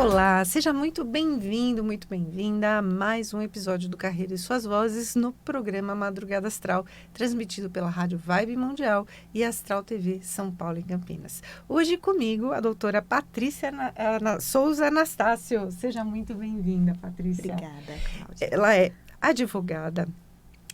Olá, seja muito bem-vindo, muito bem-vinda a mais um episódio do Carreira e Suas Vozes no programa Madrugada Astral, transmitido pela Rádio Vibe Mundial e Astral TV São Paulo e Campinas. Hoje comigo a doutora Patrícia Souza Anastácio. Seja muito bem-vinda, Patrícia. Obrigada, Cláudia. Ela é advogada,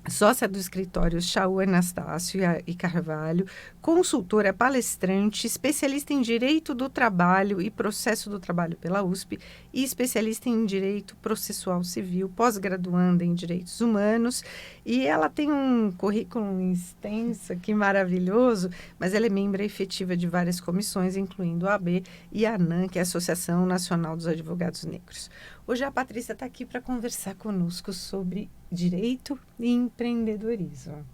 sócia do escritório Shaw Anastácio e Carvalho, consultora, palestrante, especialista em Direito do Trabalho e Processo do Trabalho pela USP e especialista em Direito Processual Civil, pós-graduanda em Direitos Humanos. E ela tem um currículo extenso, que maravilhoso, mas ela é membro efetiva de várias comissões, incluindo a AB e a ANAN, que é a Associação Nacional dos Advogados Negros. Hoje a Patrícia está aqui para conversar conosco sobre direito e empreendedorismo,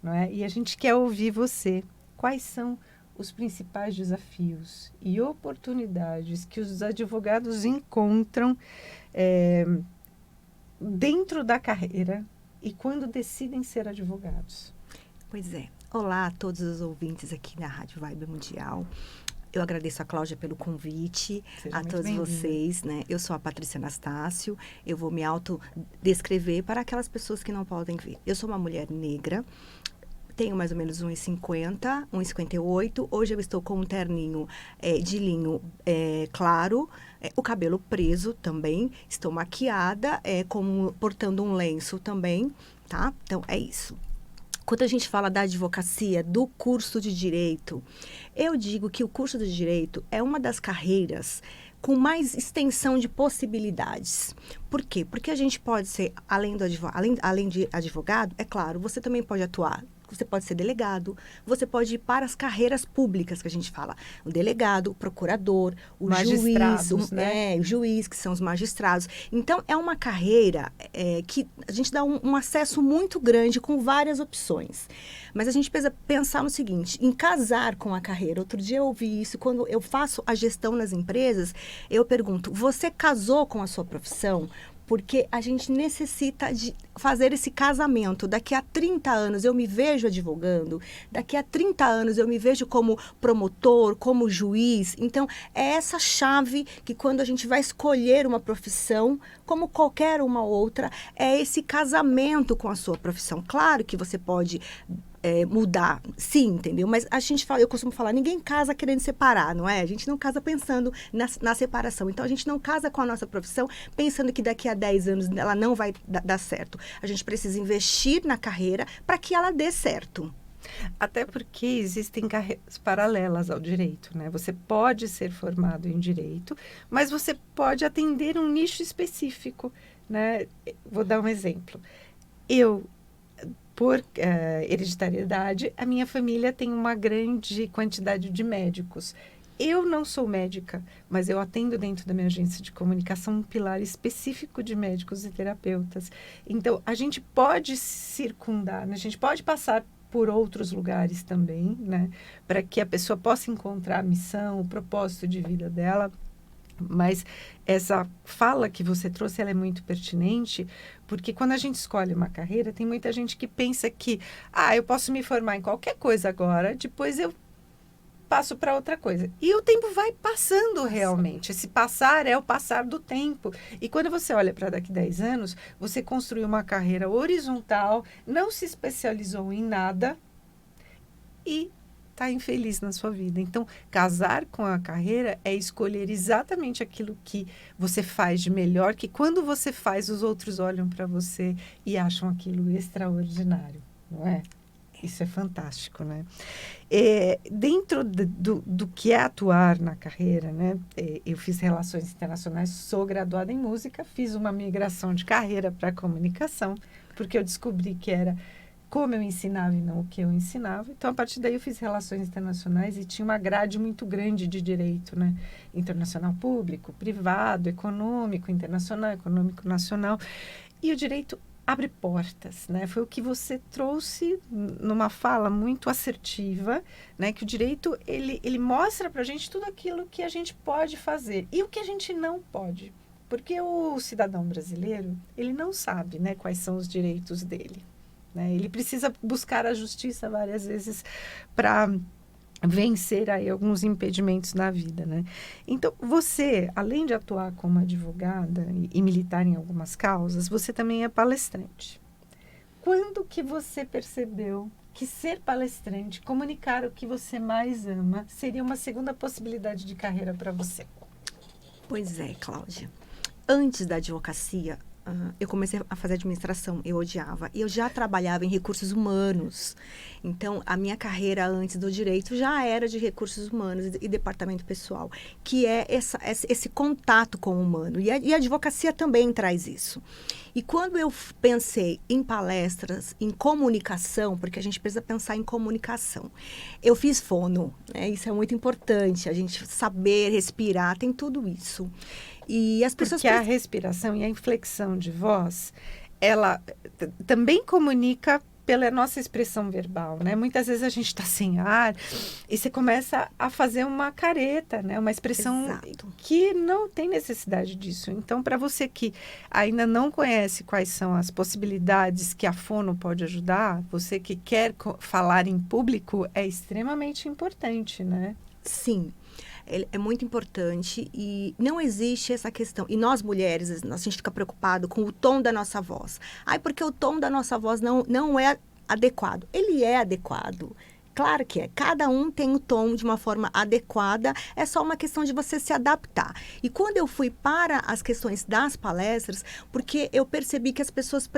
não é? E a gente quer ouvir você. Quais são os principais desafios e oportunidades que os advogados encontram dentro da carreira e quando decidem ser advogados? Pois é. Olá a todos os ouvintes aqui na Rádio Vibe Mundial. Eu agradeço a Cláudia pelo convite, a todos vocês, né? Eu sou a Patrícia Anastácio, eu vou me autodescrever para aquelas pessoas que não podem ver. Eu sou uma mulher negra, tenho mais ou menos 1,50, 1,58. Hoje eu estou com um terninho de linho claro, o cabelo preso também, estou maquiada, portando um lenço também, tá? Então, é isso. Quando a gente fala da advocacia, do curso de direito, eu digo que o curso de direito é uma das carreiras com mais extensão de possibilidades. Por quê? Porque a gente pode ser, além de advogado, é claro, você também pode atuar. Você pode ser delegado, você pode ir para as carreiras públicas que a gente fala. O delegado, o procurador, o juiz, o juiz, que são os magistrados. Então, é uma carreira que a gente dá um acesso muito grande com várias opções. Mas a gente precisa pensar no seguinte, em casar com a carreira. Outro dia eu ouvi isso, quando eu faço a gestão nas empresas, eu pergunto, você casou com a sua profissão? Porque a gente necessita de fazer esse casamento. Daqui a 30 anos eu me vejo advogando, daqui a 30 anos eu me vejo como promotor, como juiz. Então, é essa chave que quando a gente vai escolher uma profissão, como qualquer uma outra, é esse casamento com a sua profissão. Claro que você pode mudar, sim, entendeu? Mas eu costumo falar, ninguém casa querendo separar, não é? A gente não casa pensando na separação. Então, a gente não casa com a nossa profissão pensando que daqui a 10 anos ela não vai dar certo. A gente precisa investir na carreira para que ela dê certo. Até porque existem carreiras paralelas ao direito, né? Você pode ser formado em direito, mas você pode atender um nicho específico, né? Vou dar um exemplo. Por hereditariedade, a minha família tem uma grande quantidade de médicos. Eu não sou médica, mas eu atendo dentro da minha agência de comunicação um pilar específico de médicos e terapeutas. Então, a gente pode circundar, né? A gente pode passar por outros lugares também, né? Para que a pessoa possa encontrar a missão, o propósito de vida dela. Mas essa fala que você trouxe, ela é muito pertinente, porque quando a gente escolhe uma carreira, tem muita gente que pensa que, eu posso me formar em qualquer coisa agora, depois eu passo para outra coisa. E o tempo vai passando realmente. Esse passar é o passar do tempo. E quando você olha para daqui a 10 anos, você construiu uma carreira horizontal, não se especializou em nada e está infeliz na sua vida. Então, casar com a carreira é escolher exatamente aquilo que você faz de melhor, que quando você faz, os outros olham para você e acham aquilo extraordinário, não é? Isso é fantástico, né? Dentro do que é atuar na carreira, né? Eu fiz relações internacionais, sou graduada em música, fiz uma migração de carreira para comunicação, porque eu descobri que era como eu ensinava e não o que eu ensinava. Então, a partir daí, eu fiz relações internacionais e tinha uma grade muito grande de direito, né? Internacional público, privado, econômico, internacional, econômico nacional. E o direito abre portas, né? Foi o que você trouxe numa fala muito assertiva, né? Que o direito, ele mostra pra gente tudo aquilo que a gente pode fazer e o que a gente não pode. Porque o cidadão brasileiro, ele não sabe, né, quais são os direitos dele. Né? Ele precisa buscar a justiça várias vezes para vencer aí alguns impedimentos na vida, né? Então, você, além de atuar como advogada e militar em algumas causas, você também é palestrante. Quando que você percebeu que ser palestrante, comunicar o que você mais ama, seria uma segunda possibilidade de carreira para você? Pois é, Cláudia. Antes da advocacia, eu comecei a fazer administração, eu odiava. E eu já trabalhava em recursos humanos. Então, a minha carreira antes do direito já era de recursos humanos e departamento pessoal, que é esse contato com o humano. E a advocacia também traz isso. E quando eu pensei em palestras, em comunicação, porque a gente precisa pensar em comunicação, eu fiz fono, né? Isso é muito importante, a gente saber respirar, tem tudo isso. E as pessoas... Porque a respiração e a inflexão de voz, ela também comunica pela nossa expressão verbal, né? Muitas vezes a gente está sem ar e você começa a fazer uma careta, né? Uma expressão Exato. Que não tem necessidade disso. Então, para você que ainda não conhece quais são as possibilidades que a fono pode ajudar, você que quer falar em público, é extremamente importante, né? Sim. É muito importante e não existe essa questão. E nós, mulheres, a gente fica preocupado com o tom da nossa voz. Porque o tom da nossa voz não é adequado. Ele é adequado. Claro que é. Cada um tem o tom de uma forma adequada. É só uma questão de você se adaptar. E quando eu fui para as questões das palestras, porque eu percebi que as pessoas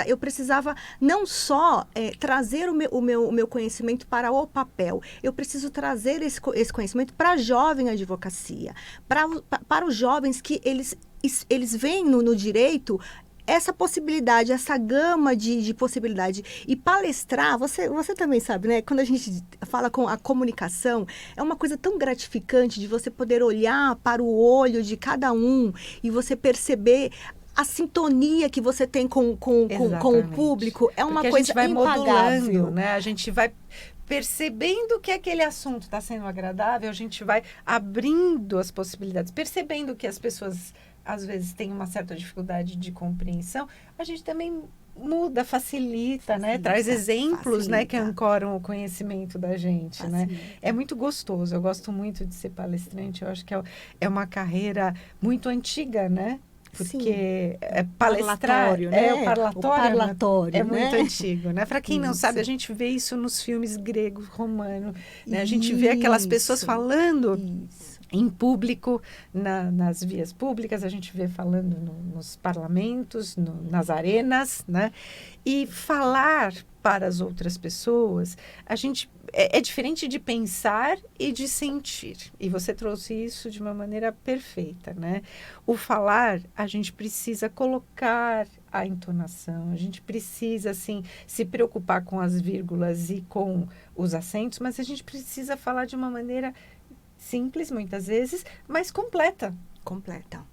eu precisava não só trazer o meu conhecimento para o papel. Eu preciso trazer esse conhecimento para a jovem advocacia. Para os jovens que eles veem no direito essa possibilidade, essa gama de possibilidade. E palestrar, você também sabe, né? Quando a gente fala com a comunicação, é uma coisa tão gratificante de você poder olhar para o olho de cada um e você perceber a sintonia que você tem com o público. É uma coisa impagável. A gente vai modulando, né? A gente vai percebendo que aquele assunto está sendo agradável, a gente vai abrindo as possibilidades, percebendo que as pessoas às vezes tem uma certa dificuldade de compreensão, a gente também muda, facilita, né? Traz exemplos, né, que ancoram o conhecimento da gente, né? É muito gostoso, eu gosto muito de ser palestrante, eu acho que é uma carreira muito antiga, né? Porque palestrar, né? O parlatório é muito antigo, né? Para quem não sabe, a gente vê isso nos filmes gregos, romanos, né? A gente vê aquelas pessoas falando em público, nas vias públicas, a gente vê falando nos parlamentos, nas arenas, né? E falar para as outras pessoas, a gente é diferente de pensar e de sentir. E você trouxe isso de uma maneira perfeita, né? O falar, a gente precisa colocar a entonação, a gente precisa, assim, se preocupar com as vírgulas e com os acentos, mas a gente precisa falar de uma maneira simples, muitas vezes, mas completa. Completa,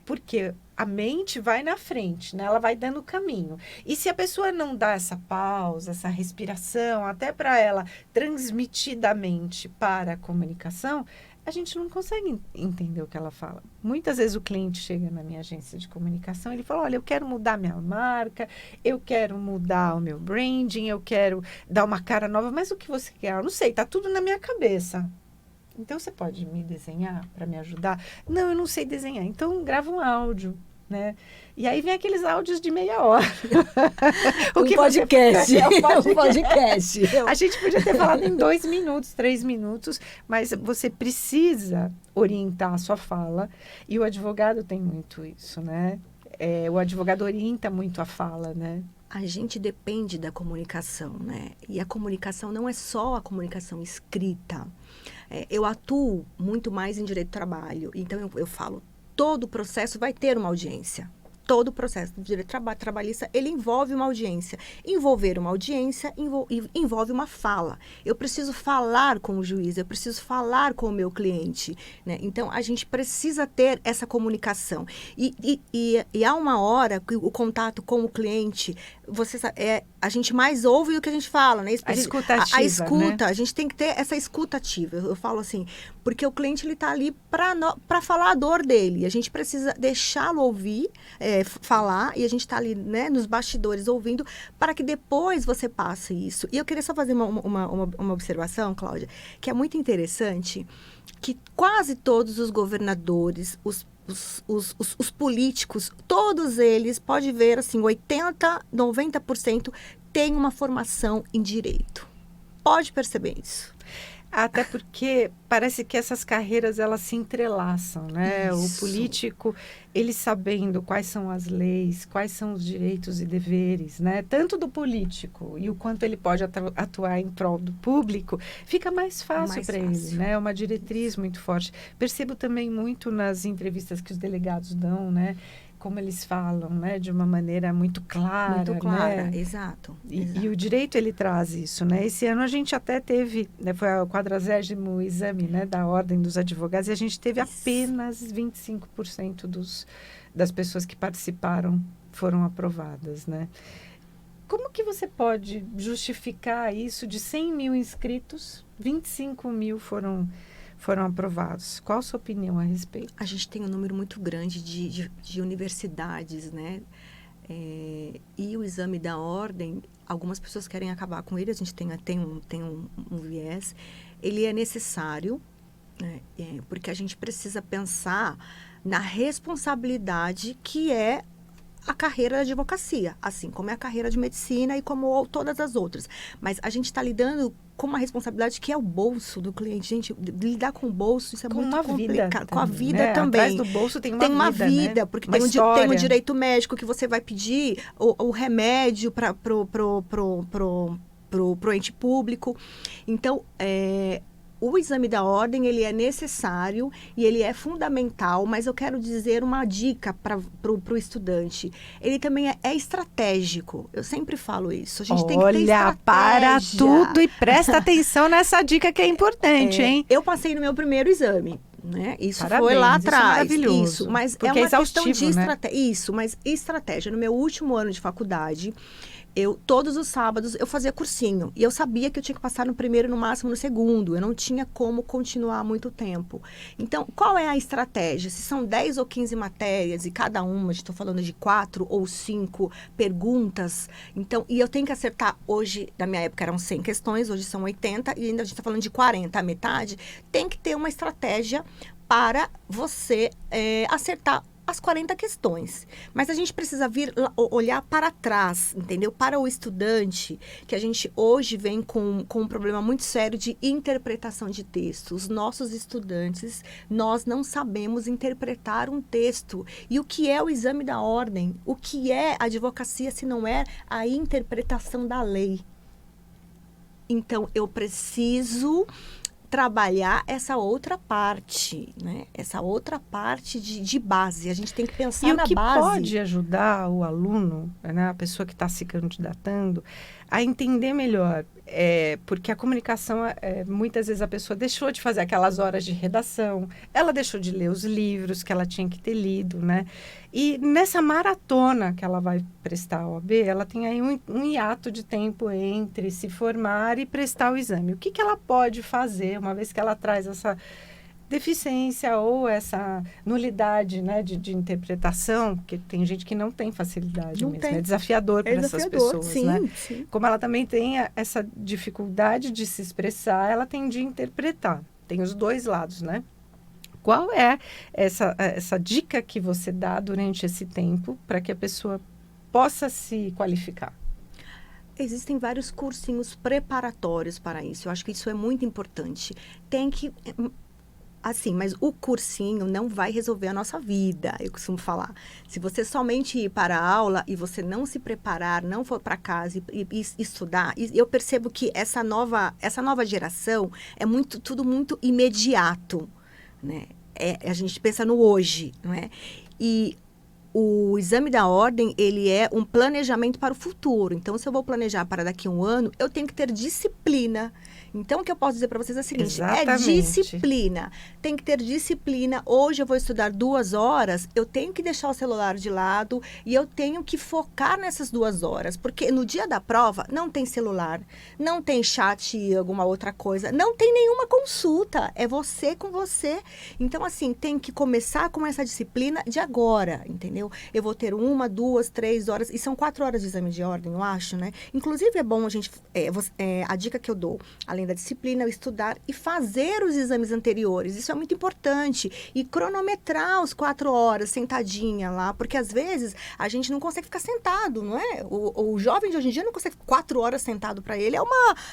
Porque a mente vai na frente, né? Ela vai dando o caminho. E se a pessoa não dá essa pausa, essa respiração, até para ela transmitir da mente para a comunicação, a gente não consegue entender o que ela fala. Muitas vezes o cliente chega na minha agência de comunicação, ele fala, olha, eu quero mudar minha marca, eu quero mudar o meu branding, eu quero dar uma cara nova, mas o que você quer? Eu não sei, tá tudo na minha cabeça. Então, você pode me desenhar para me ajudar? Não, eu não sei desenhar. Então, grava um áudio, né? E aí vem aqueles áudios de meia hora. Podcast. Um podcast. A gente podia ter falado em 2 minutos, 3 minutos, mas você precisa orientar a sua fala. E o advogado tem muito isso, né? O advogado orienta muito a fala, né? A gente depende da comunicação, né? E a comunicação não é só a comunicação escrita. Eu atuo muito mais em direito do trabalho. Então, eu falo, todo o processo vai ter uma audiência. Todo o processo de direito trabalhista, ele envolve uma audiência. Envolver uma audiência envolve uma fala. Eu preciso falar com o juiz, eu preciso falar com o meu cliente, né? Então, a gente precisa ter essa comunicação. E há uma hora que o contato com o cliente, você sabe, a gente mais ouve do que a gente fala, né? A escuta ativa, a escuta, né? a gente tem que ter essa escuta ativa. Eu falo assim, porque o cliente, ele tá ali para falar a dor dele. A gente precisa deixá-lo ouvir, falar, e a gente tá ali, né, nos bastidores ouvindo, para que depois você passe isso. E eu queria só fazer uma observação, Cláudia, que é muito interessante, que quase todos os governadores, os políticos, todos eles, pode ver, assim, 80%, 90% têm uma formação em direito. Pode perceber isso. Até porque parece que essas carreiras, elas se entrelaçam, né? Isso. O político, ele sabendo quais são as leis, quais são os direitos e deveres, né? Tanto do político e o quanto ele pode atuar em prol do público, fica mais fácil para ele, né? É uma diretriz muito forte. Percebo também muito nas entrevistas que os delegados dão, né? Como eles falam, né? De uma maneira muito clara, muito clara, né? Exato. E o direito, ele traz isso, né? Esse ano a gente até teve, né, foi o 40º exame, né, da Ordem dos Advogados, e a gente teve apenas 25% das pessoas que participaram foram aprovadas, né? Como que você pode justificar isso de 100 mil inscritos, 25 mil foram aprovados? Qual a sua opinião a respeito? A gente tem um número muito grande de universidades, né? E o exame da ordem, algumas pessoas querem acabar com ele, a gente tem um viés. Ele é necessário, né? Porque a gente precisa pensar na responsabilidade que é a carreira da advocacia, assim como é a carreira de medicina e como todas as outras. Mas a gente está lidando com uma responsabilidade que é o bolso do cliente. Gente, lidar com o bolso, isso é muito complicado. Com a vida também. Atrás do bolso tem uma vida, né? Porque tem um direito médico que você vai pedir o remédio para pro ente público. Então, o exame da ordem, ele é necessário e ele é fundamental, mas eu quero dizer uma dica para o estudante. Ele também é estratégico. Eu sempre falo isso. A gente tem que ter estratégia. Olha, para tudo e presta atenção nessa dica que é importante, hein? Eu passei no meu primeiro exame, né? Isso Parabéns, foi lá atrás. Isso é maravilhoso. Isso, mas porque é uma questão de estratégia. Isso, mas estratégia. No meu último ano de faculdade, todos os sábados, eu fazia cursinho. E eu sabia que eu tinha que passar no primeiro, no máximo no segundo. Eu não tinha como continuar muito tempo. Então, qual é a estratégia? Se são 10 ou 15 matérias e cada uma, estou falando de 4 ou 5 perguntas. Então, e eu tenho que acertar, hoje, na minha época eram 100 questões, hoje são 80, e ainda a gente está falando de 40, a metade. Tem que ter uma estratégia para você acertar as 40 questões. Mas a gente precisa olhar para trás, entendeu? Para o estudante, que a gente hoje vem com um problema muito sério de interpretação de texto. Os nossos estudantes, nós não sabemos interpretar um texto. E o que é o exame da ordem? O que é a advocacia se não é a interpretação da lei? Então, eu preciso trabalhar essa outra parte, né? Essa outra parte de base. A gente tem que pensar na base. E o que pode ajudar o aluno, né, a pessoa que está se candidatando, a entender melhor. Porque a comunicação, muitas vezes a pessoa deixou de fazer aquelas horas de redação, ela deixou de ler os livros que ela tinha que ter lido, né? E nessa maratona que ela vai prestar a OAB, ela tem aí um hiato de tempo entre se formar e prestar o exame. O que ela pode fazer, uma vez que ela traz essa deficiência ou essa nulidade, né, de interpretação, porque tem gente que não tem facilidade mesmo, é desafiador para essas pessoas, sim, né? Sim. Como ela também tem essa dificuldade de se expressar, ela tem de interpretar. Tem os dois lados, né? Qual é essa dica que você dá durante esse tempo para que a pessoa possa se qualificar? Existem vários cursinhos preparatórios para isso. Eu acho que isso é muito importante. Tem que... Assim, mas o cursinho não vai resolver a nossa vida, eu costumo falar. Se você somente ir para a aula e você não se preparar, não for para casa e estudar, eu percebo que essa nova geração é tudo muito imediato, né? A gente pensa no hoje, não é? E O exame da ordem, ele é um planejamento para o futuro. Então, se eu vou planejar para daqui a um ano, eu tenho que ter disciplina. Então, o que eu posso dizer para vocês é o seguinte, Exatamente. É disciplina. Tem que ter disciplina. Hoje eu vou estudar 2 horas, eu tenho que deixar o celular de lado e eu tenho que focar nessas 2 horas. Porque no dia da prova, não tem celular, não tem chat e alguma outra coisa, não tem nenhuma consulta. É você com você. Então, assim, tem que começar com essa disciplina de agora, entendeu? Eu vou ter 1, 2, 3 horas, e são 4 horas de exame de ordem, eu acho, né? Inclusive, é bom a gente, a dica que eu dou, além da disciplina, é estudar e fazer os exames anteriores. Isso é muito importante. E cronometrar os 4 horas, sentadinha lá, porque às vezes a gente não consegue ficar sentado, não é? O jovem de hoje em dia não consegue ficar 4 horas sentado para ele, é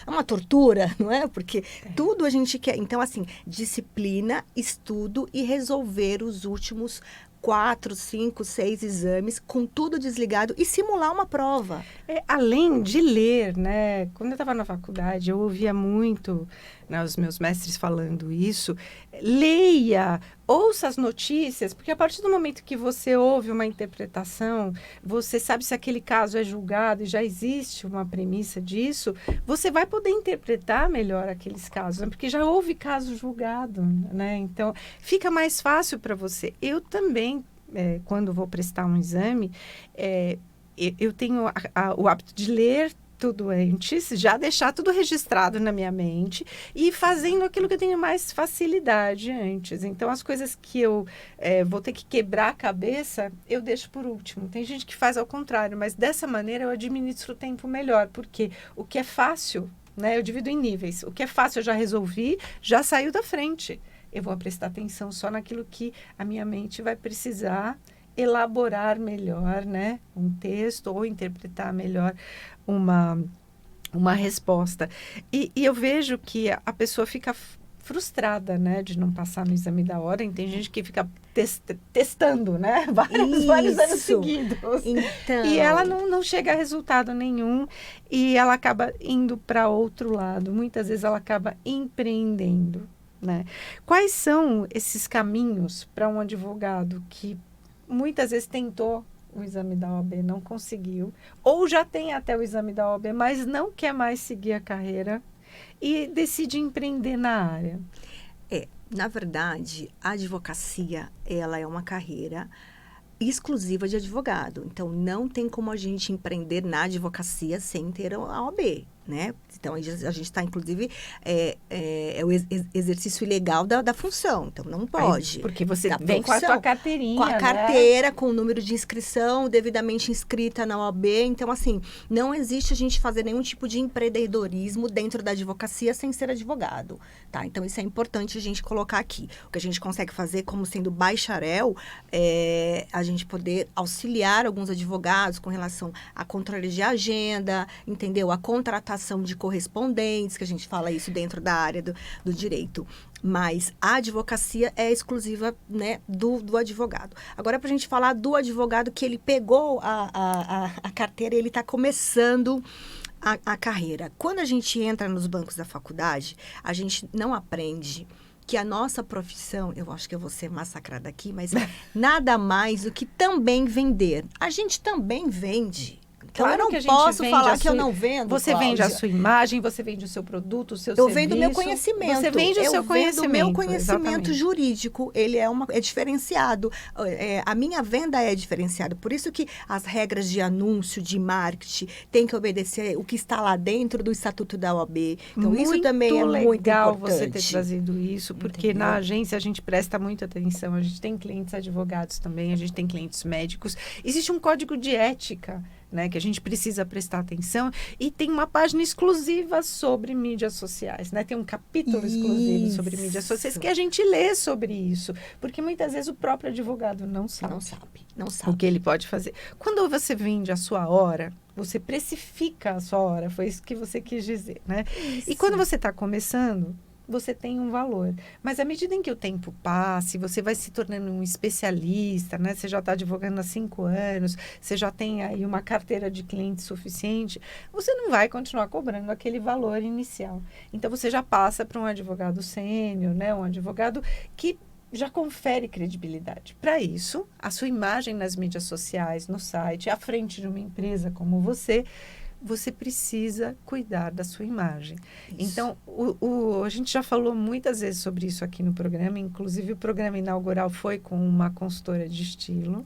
uma tortura, não é? Porque tudo a gente quer. Então, assim, disciplina, estudo e resolver os últimos 4, 5, 6 exames com tudo desligado e simular uma prova. Além de ler, né? Quando eu estava na faculdade, eu ouvia muito, né, os meus mestres falando isso. Leia, ouça as notícias, porque a partir do momento que você ouve uma interpretação, você sabe se aquele caso é julgado e já existe uma premissa disso, você vai poder interpretar melhor aqueles casos, né? Porque já houve caso julgado, né? Então, fica mais fácil para você. Eu também, quando vou prestar um exame, eu tenho o hábito de ler tudo antes, já deixar tudo registrado na minha mente e fazendo aquilo que eu tenho mais facilidade antes. Então, as coisas que eu vou ter que quebrar a cabeça, eu deixo por último. Tem gente que faz ao contrário, mas dessa maneira eu administro o tempo melhor, porque o que é fácil, né, eu divido em níveis. O que é fácil eu já resolvi, já saiu da frente. Eu vou prestar atenção só naquilo que a minha mente vai precisar elaborar melhor, né, um texto ou interpretar melhor uma resposta. E eu vejo que a pessoa fica frustrada, né, de não passar no exame da ordem. Tem gente que fica testando, né, vários anos seguidos. Então... E ela não chega a resultado nenhum e ela acaba indo para outro lado. Muitas vezes ela acaba empreendendo, né? Quais são esses caminhos para um advogado que muitas vezes tentou o exame da OAB, não conseguiu, ou já tem até o exame da OAB, mas não quer mais seguir a carreira e decide empreender na área? Na verdade, a advocacia, ela é uma carreira exclusiva de advogado. Então, não tem como a gente empreender na advocacia sem ter a OAB, né? Então, a gente está, inclusive, o exercício ilegal da função. Então, não pode. Porque você vem com a sua carteirinha, com a carteira, com o número de inscrição, devidamente inscrita na OAB. Então, assim, não existe a gente fazer nenhum tipo de empreendedorismo dentro da advocacia sem ser advogado, tá? Então, isso é importante a gente colocar aqui. O que a gente consegue fazer como sendo bacharel a gente poder auxiliar alguns advogados com relação à controle de agenda, entendeu? A contratação de correspondentes, que a gente fala isso dentro da área do direito. Mas a advocacia é exclusiva, né, do advogado. Agora, para a gente falar do advogado que ele pegou a carteira e ele está começando a carreira. Quando a gente entra nos bancos da faculdade, a gente não aprende que a nossa profissão, eu acho que eu vou ser massacrada aqui, mas nada mais do que também vender. A gente também vende. Então, claro, eu não posso falar que eu não vendo, Você Cláudia. Vende a sua imagem, você vende o seu produto, o seu serviço. Eu vendo o meu conhecimento. Você vende o seu conhecimento. O meu conhecimento exatamente. Jurídico, ele é diferenciado. A minha venda é diferenciada. Por isso que as regras de anúncio, de marketing, tem que obedecer o que está lá dentro do Estatuto da OAB. Então, isso também é muito legal importante. Você ter trazido isso, porque Entendeu? Na agência a gente presta muita atenção. A gente tem clientes advogados também, a gente tem clientes médicos. Existe um código de ética, né, que a gente precisa prestar atenção, e tem uma página exclusiva sobre mídias sociais, né? Tem um capítulo exclusivo sobre mídias sociais que a gente lê sobre isso, porque muitas vezes o próprio advogado não sabe o que ele pode fazer. Quando você vende a sua hora, você precifica a sua hora, foi isso que você quis dizer, né? Isso. E quando você está começando, você tem um valor. Mas à medida em que o tempo passe, você vai se tornando um especialista, né? Você já está advogando há 5 anos, você já tem aí uma carteira de clientes suficiente, você não vai continuar cobrando aquele valor inicial. Então, você já passa para um advogado sênior, né? Um advogado que já confere credibilidade. Para isso, a sua imagem nas mídias sociais, no site, à frente de uma empresa como você precisa cuidar da sua imagem. Isso. Então, a gente já falou muitas vezes sobre isso aqui no programa, inclusive o programa inaugural foi com uma consultora de estilo,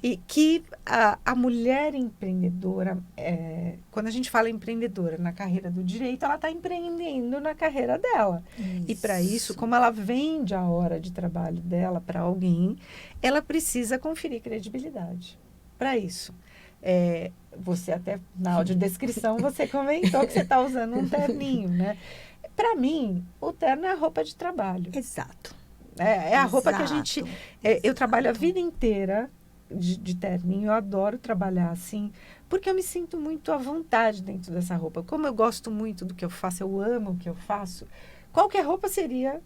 e que a mulher empreendedora, quando a gente fala empreendedora na carreira do direito, ela está empreendendo na carreira dela. Isso. E para isso, como ela vende a hora de trabalho dela para alguém, ela precisa conferir credibilidade. Para isso. Você até, na audiodescrição, você comentou que você está usando um terninho, né? Para mim, o terno é a roupa de trabalho. Exato. É a roupa que a gente... eu trabalho a vida inteira de terninho, eu adoro trabalhar assim, porque eu me sinto muito à vontade dentro dessa roupa. Como eu gosto muito do que eu faço, eu amo o que eu faço, qualquer roupa seria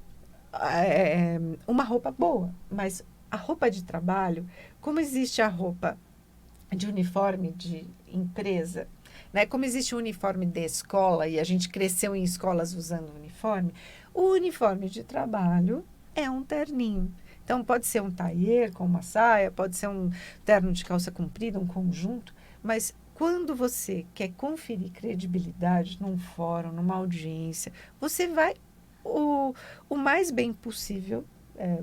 uma roupa boa. Mas a roupa de trabalho, como existe a roupa de uniforme de empresa, né? Como existe o uniforme de escola e a gente cresceu em escolas usando uniforme, o uniforme de trabalho é um terninho. Então, pode ser um tailleur com uma saia, pode ser um terno de calça comprida, um conjunto, mas quando você quer conferir credibilidade num fórum, numa audiência, você vai o mais bem possível,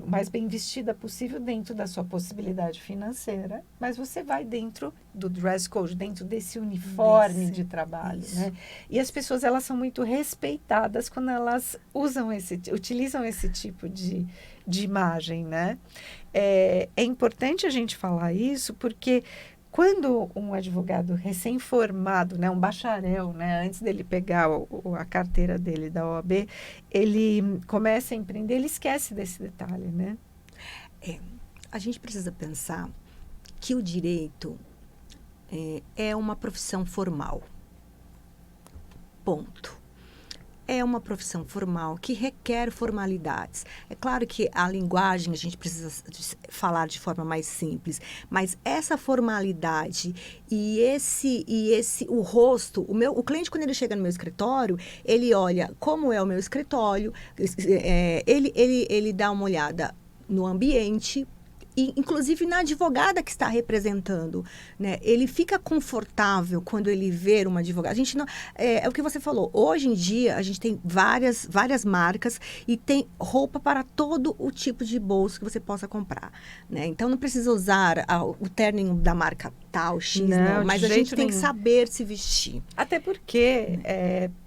o mais bem vestida possível dentro da sua possibilidade financeira, mas você vai dentro do dress code, dentro desse uniforme de trabalho, né? E as pessoas, elas são muito respeitadas quando elas utilizam esse tipo de imagem, né? É importante a gente falar isso porque quando um advogado recém-formado, né, um bacharel, né, antes dele pegar a carteira dele da OAB, ele começa a empreender, ele esquece desse detalhe, né? A gente precisa pensar que o direito é uma profissão formal. Ponto. É uma profissão formal que requer formalidades. É claro que a linguagem a gente precisa falar de forma mais simples, mas essa formalidade o rosto, o cliente, quando ele chega no meu escritório, ele olha como é o meu escritório, ele dá uma olhada no ambiente, e, inclusive na advogada que está representando, né? Ele fica confortável quando ele vê uma advogada. A gente não, é o que você falou. Hoje em dia, a gente tem várias marcas e tem roupa para todo o tipo de bolso que você possa comprar, né? Então, não precisa usar o terno da marca tal, X, não. Mas a gente tem que saber se vestir. Até porque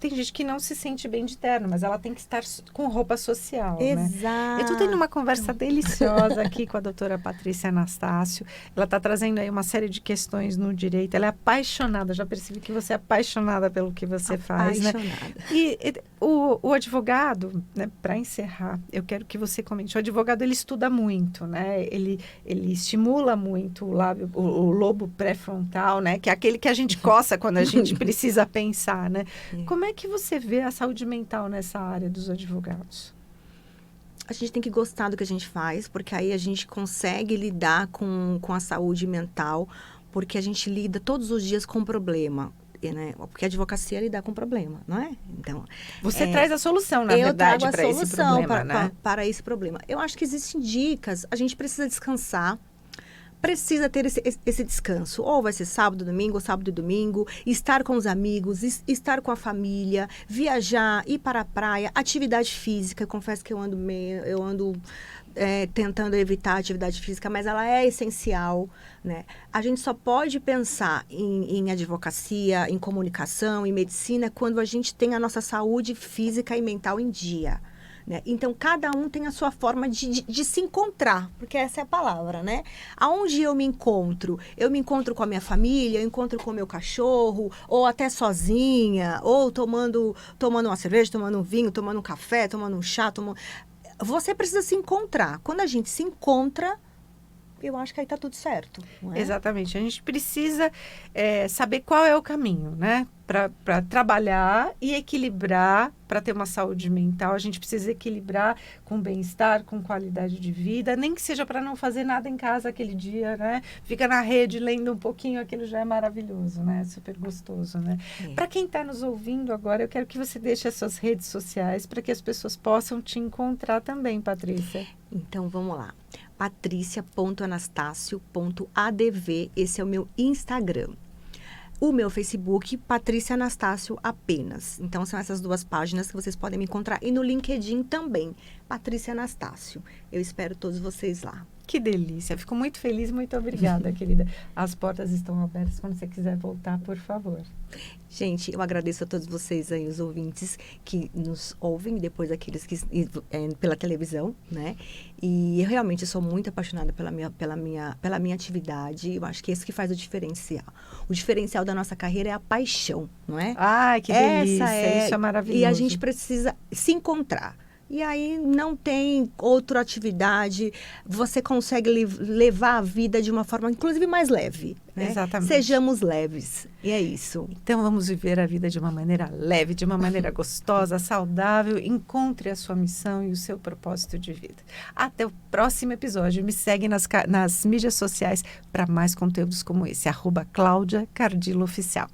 tem gente que não se sente bem de terno, mas ela tem que estar com roupa social, Exato. Né? Eu estou tendo uma conversa deliciosa aqui com a doutora Patrícia Anastácio. Ela está trazendo aí uma série de questões no direito. Ela é apaixonada, já percebi que você é apaixonada pelo que você faz, né? E o advogado, né, para encerrar, eu quero que você comente. O advogado, ele estuda muito, né? Ele estimula muito o lobo pré-frontal, né? Que é aquele que a gente coça quando a gente precisa pensar, né? Como é que você vê a saúde mental nessa área dos advogados? A gente tem que gostar do que a gente faz, porque aí a gente consegue lidar com a saúde mental, porque a gente lida todos os dias com problema, né? Porque a advocacia lida com problema, não é? Então, você traz a solução, na verdade, para esse problema, né? Para esse problema. Eu acho que existem dicas, a gente precisa descansar, precisa ter esse descanso. Ou vai ser sábado, domingo, ou sábado e domingo, estar com os amigos, estar com a família, viajar, ir para a praia, atividade física. Eu confesso que eu ando tentando evitar a atividade física, mas ela é essencial, né? A gente só pode pensar em advocacia, em comunicação, em medicina, quando a gente tem a nossa saúde física e mental em dia. Né? Então, cada um tem a sua forma de se encontrar, porque essa é a palavra, né? Aonde eu me encontro? Eu me encontro com a minha família, eu encontro com o meu cachorro, ou até sozinha, ou tomando uma cerveja, tomando um vinho, tomando um café, tomando um chá. Você precisa se encontrar. Quando a gente se encontra, eu acho que aí tá tudo certo. Não é? Exatamente. A gente precisa saber qual é o caminho, né? para trabalhar e equilibrar, para ter uma saúde mental. A gente precisa equilibrar com bem-estar, com qualidade de vida, nem que seja para não fazer nada em casa aquele dia, né? Fica na rede lendo um pouquinho, aquilo já é maravilhoso, né? Super gostoso, né? Para quem está nos ouvindo agora, eu quero que você deixe as suas redes sociais para que as pessoas possam te encontrar também, Patrícia. Então, vamos lá. patricia.anastácio.adv, esse é o meu Instagram. O meu Facebook, Patrícia Anastácio apenas. Então, são essas duas páginas que vocês podem me encontrar. E no LinkedIn também, Patrícia Anastácio. Eu espero todos vocês lá. Que delícia. Fico muito feliz, muito obrigada, querida. As portas estão abertas quando você quiser voltar, por favor. Gente, eu agradeço a todos vocês aí, os ouvintes que nos ouvem, depois aqueles que pela televisão, né? E eu realmente sou muito apaixonada pela minha atividade. Eu acho que é isso que faz o diferencial. O diferencial da nossa carreira é a paixão, não é? Ai, que delícia. Isso é maravilhoso. E a gente precisa se encontrar. E aí não tem outra atividade, você consegue levar a vida de uma forma, inclusive, mais leve. Né? Exatamente. Sejamos leves, e é isso. Então, vamos viver a vida de uma maneira leve, de uma maneira gostosa, saudável. Encontre a sua missão e o seu propósito de vida. Até o próximo episódio. Me segue nas mídias sociais para mais conteúdos como esse. @CláudiaCardillo Oficial.